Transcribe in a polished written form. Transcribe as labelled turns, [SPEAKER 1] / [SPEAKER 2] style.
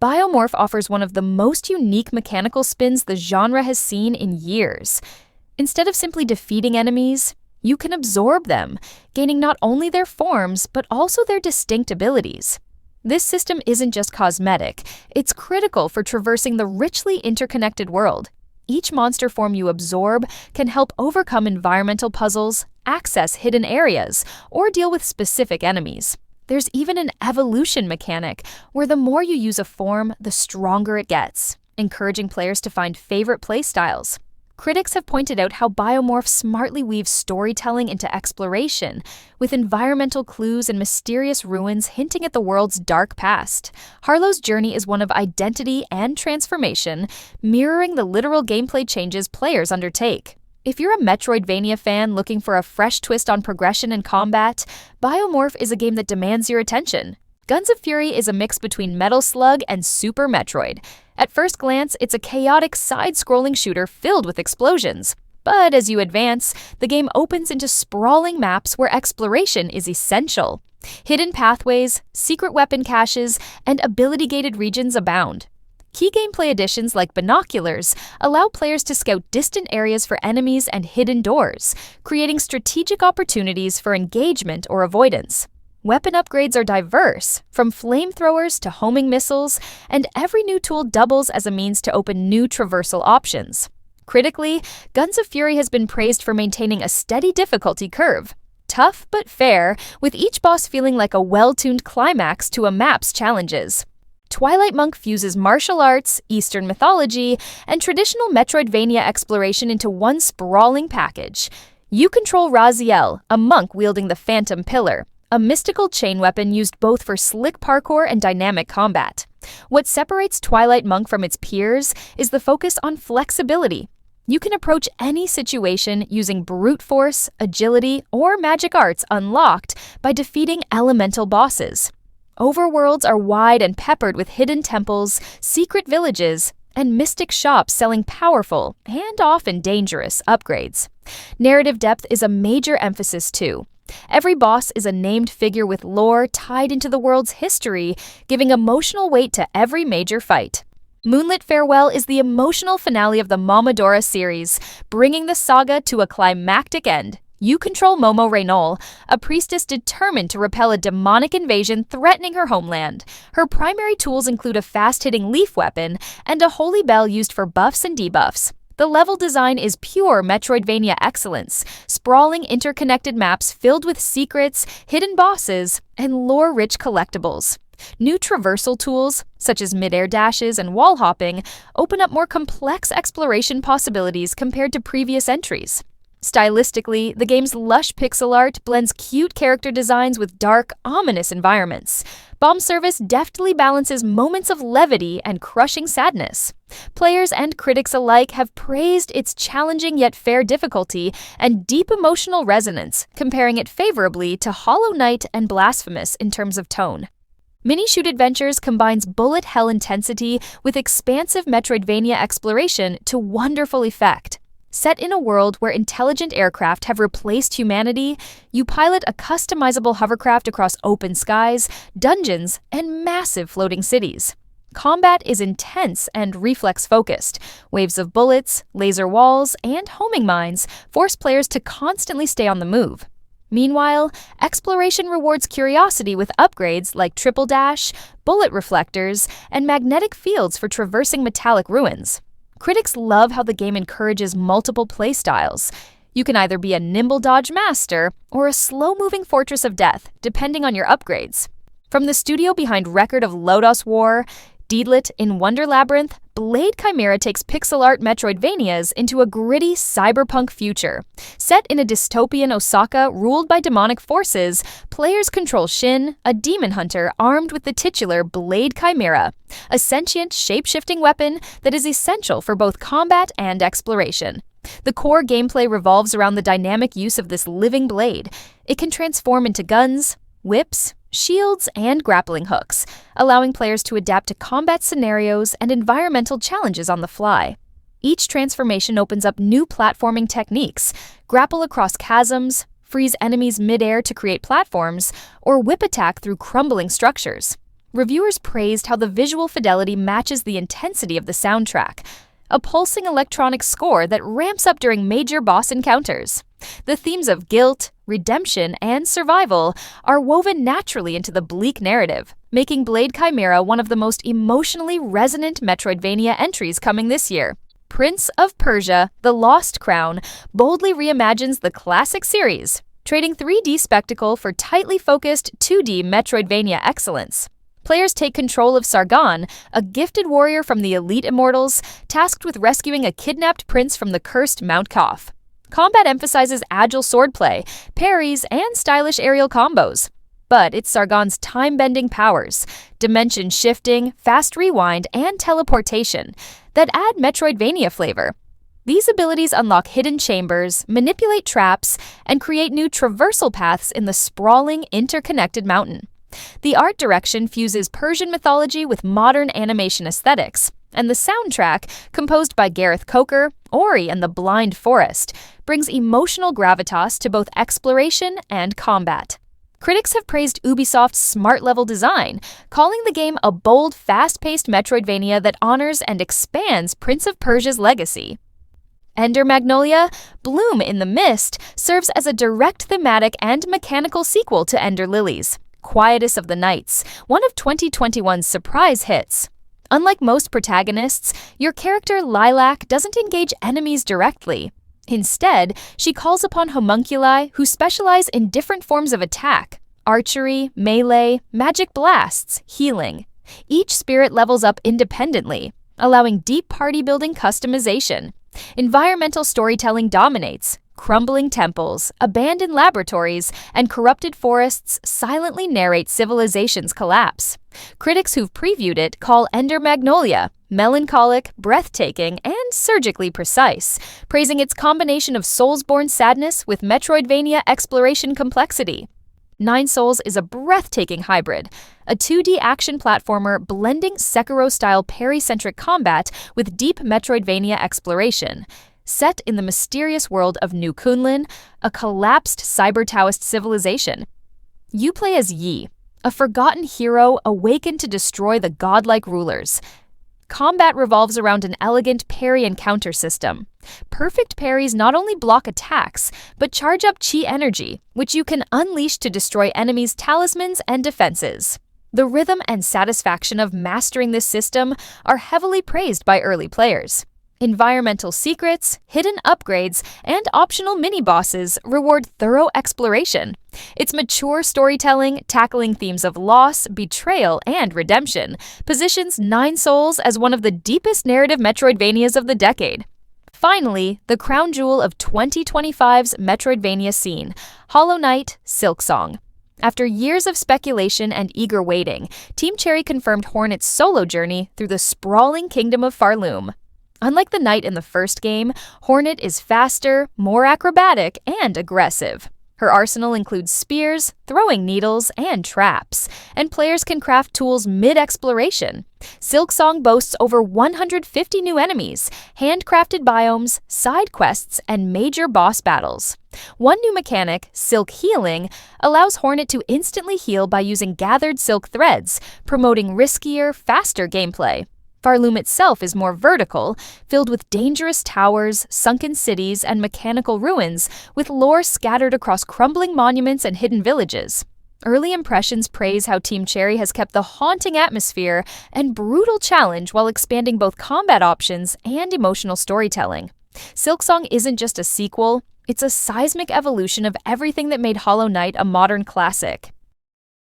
[SPEAKER 1] Biomorph offers one of the most unique mechanical spins the genre has seen in years. Instead of simply defeating enemies, you can absorb them, gaining not only their forms, but also their distinct abilities. This system isn't just cosmetic, it's critical for traversing the richly interconnected world. Each monster form you absorb can help overcome environmental puzzles, access hidden areas, or deal with specific enemies. There's even an evolution mechanic, where the more you use a form, the stronger it gets, encouraging players to find favorite playstyles. Critics have pointed out how Biomorph smartly weaves storytelling into exploration, with environmental clues and mysterious ruins hinting at the world's dark past. Harlow's journey is one of identity and transformation, mirroring the literal gameplay changes players undertake. If you're a Metroidvania fan looking for a fresh twist on progression and combat, Biomorph is a game that demands your attention. Guns of Fury is a mix between Metal Slug and Super Metroid. At first glance, it's a chaotic side-scrolling shooter filled with explosions. But as you advance, the game opens into sprawling maps where exploration is essential. Hidden pathways, secret weapon caches, and ability-gated regions abound. Key gameplay additions like binoculars allow players to scout distant areas for enemies and hidden doors, creating strategic opportunities for engagement or avoidance. Weapon upgrades are diverse, from flamethrowers to homing missiles, and every new tool doubles as a means to open new traversal options. Critically, Guns of Fury has been praised for maintaining a steady difficulty curve. Tough but fair, with each boss feeling like a well-tuned climax to a map's challenges. Twilight Monk fuses martial arts, Eastern mythology, and traditional Metroidvania exploration into one sprawling package. You control Raziel, a monk wielding the Phantom Pillar, a mystical chain weapon used both for slick parkour and dynamic combat. What separates Twilight Monk from its peers is the focus on flexibility. You can approach any situation using brute force, agility, or magic arts unlocked by defeating elemental bosses. Overworlds are wide and peppered with hidden temples, secret villages, and mystic shops selling powerful, and often dangerous, upgrades. Narrative depth is a major emphasis too. Every boss is a named figure with lore tied into the world's history, giving emotional weight to every major fight. Moonlit Farewell is the emotional finale of the Momodora series, bringing the saga to a climactic end. You control Momo Reynol, a priestess determined to repel a demonic invasion threatening her homeland. Her primary tools include a fast-hitting leaf weapon and a holy bell used for buffs and debuffs. The level design is pure Metroidvania excellence, sprawling interconnected maps filled with secrets, hidden bosses, and lore-rich collectibles. New traversal tools, such as mid-air dashes and wall hopping, open up more complex exploration possibilities compared to previous entries. Stylistically, the game's lush pixel art blends cute character designs with dark, ominous environments. Bomb Service deftly balances moments of levity and crushing sadness. Players and critics alike have praised its challenging yet fair difficulty and deep emotional resonance, comparing it favorably to Hollow Knight and Blasphemous in terms of tone. Mini-Shoot Adventures combines bullet hell intensity with expansive Metroidvania exploration to wonderful effect. Set in a world where intelligent aircraft have replaced humanity, you pilot a customizable hovercraft across open skies, dungeons, and massive floating cities. Combat is intense and reflex-focused. Waves of bullets, laser walls, and homing mines force players to constantly stay on the move. Meanwhile, exploration rewards curiosity with upgrades like triple dash, bullet reflectors, and magnetic fields for traversing metallic ruins. Critics love how the game encourages multiple playstyles. You can either be a nimble dodge master or a slow-moving fortress of death, depending on your upgrades. From the studio behind Record of Lodos War, Deedlit in Wonder Labyrinth, BLADECHIMERA takes pixel art Metroidvanias into a gritty cyberpunk future. Set in a dystopian Osaka ruled by demonic forces, players control Shin, a demon hunter armed with the titular BLADECHIMERA, a sentient, shape-shifting weapon that is essential for both combat and exploration. The core gameplay revolves around the dynamic use of this living blade. It can transform into guns, whips, shields, and grappling hooks, allowing players to adapt to combat scenarios and environmental challenges on the fly. Each transformation opens up new platforming techniques, grapple across chasms, freeze enemies mid-air to create platforms, or whip attack through crumbling structures. Reviewers praised how the visual fidelity matches the intensity of the soundtrack, a pulsing electronic score that ramps up during major boss encounters. The themes of guilt, redemption, and survival are woven naturally into the bleak narrative, making BLADECHIMERA one of the most emotionally resonant Metroidvania entries coming this year. Prince of Persia: The Lost Crown boldly reimagines the classic series, trading 3D spectacle for tightly focused 2D Metroidvania excellence. Players take control of Sargon, a gifted warrior from the elite immortals, tasked with rescuing a kidnapped prince from the cursed Mount Koth. Combat emphasizes agile swordplay, parries, and stylish aerial combos. But it's Sargon's time-bending powers, dimension shifting, fast rewind, and teleportation that add Metroidvania flavor. These abilities unlock hidden chambers, manipulate traps, and create new traversal paths in the sprawling, interconnected mountain. The art direction fuses Persian mythology with modern animation aesthetics, and the soundtrack, composed by Gareth Coker, Ori and the Blind Forest, brings emotional gravitas to both exploration and combat. Critics have praised Ubisoft's smart-level design, calling the game a bold, fast-paced Metroidvania that honors and expands Prince of Persia's legacy. Ender Magnolia, Bloom in the Mist, serves as a direct thematic and mechanical sequel to Ender Lilies, Quietus of the Nights, one of 2021's surprise hits. Unlike most protagonists, your character Lilac doesn't engage enemies directly. Instead, she calls upon homunculi who specialize in different forms of attack: archery, melee, magic blasts, healing. Each spirit levels up independently, allowing deep party-building customization. Environmental storytelling dominates. Crumbling temples, abandoned laboratories, and corrupted forests silently narrate civilization's collapse. Critics who've previewed it call Ender Magnolia melancholic, breathtaking, and surgically precise, praising its combination of Soulsborne sadness with Metroidvania exploration complexity. Nine Souls is a breathtaking hybrid, a 2D action platformer blending Sekiro-style parry-centric combat with deep Metroidvania exploration. Set in the mysterious world of New Kunlun, a collapsed cyber-Taoist civilization. You play as Yi, a forgotten hero awakened to destroy the godlike rulers. Combat revolves around an elegant parry and counter system. Perfect parries not only block attacks, but charge up chi energy, which you can unleash to destroy enemies' talismans and defenses. The rhythm and satisfaction of mastering this system are heavily praised by early players. Environmental secrets, hidden upgrades, and optional mini-bosses reward thorough exploration. Its mature storytelling, tackling themes of loss, betrayal, and redemption, positions Nine Souls as one of the deepest narrative Metroidvanias of the decade. Finally, the crown jewel of 2025's Metroidvania scene, Hollow Knight: Silksong. After years of speculation and eager waiting, Team Cherry confirmed Hornet's solo journey through the sprawling kingdom of Farloom. Unlike the knight in the first game, Hornet is faster, more acrobatic, and aggressive. Her arsenal includes spears, throwing needles, and traps, and players can craft tools mid-exploration. Silksong boasts over 150 new enemies, handcrafted biomes, side quests, and major boss battles. One new mechanic, Silk Healing, allows Hornet to instantly heal by using gathered silk threads, promoting riskier, faster gameplay. Farloom itself is more vertical, filled with dangerous towers, sunken cities, and mechanical ruins, with lore scattered across crumbling monuments and hidden villages. Early impressions praise how Team Cherry has kept the haunting atmosphere and brutal challenge while expanding both combat options and emotional storytelling. Silksong isn't just a sequel, it's a seismic evolution of everything that made Hollow Knight a modern classic.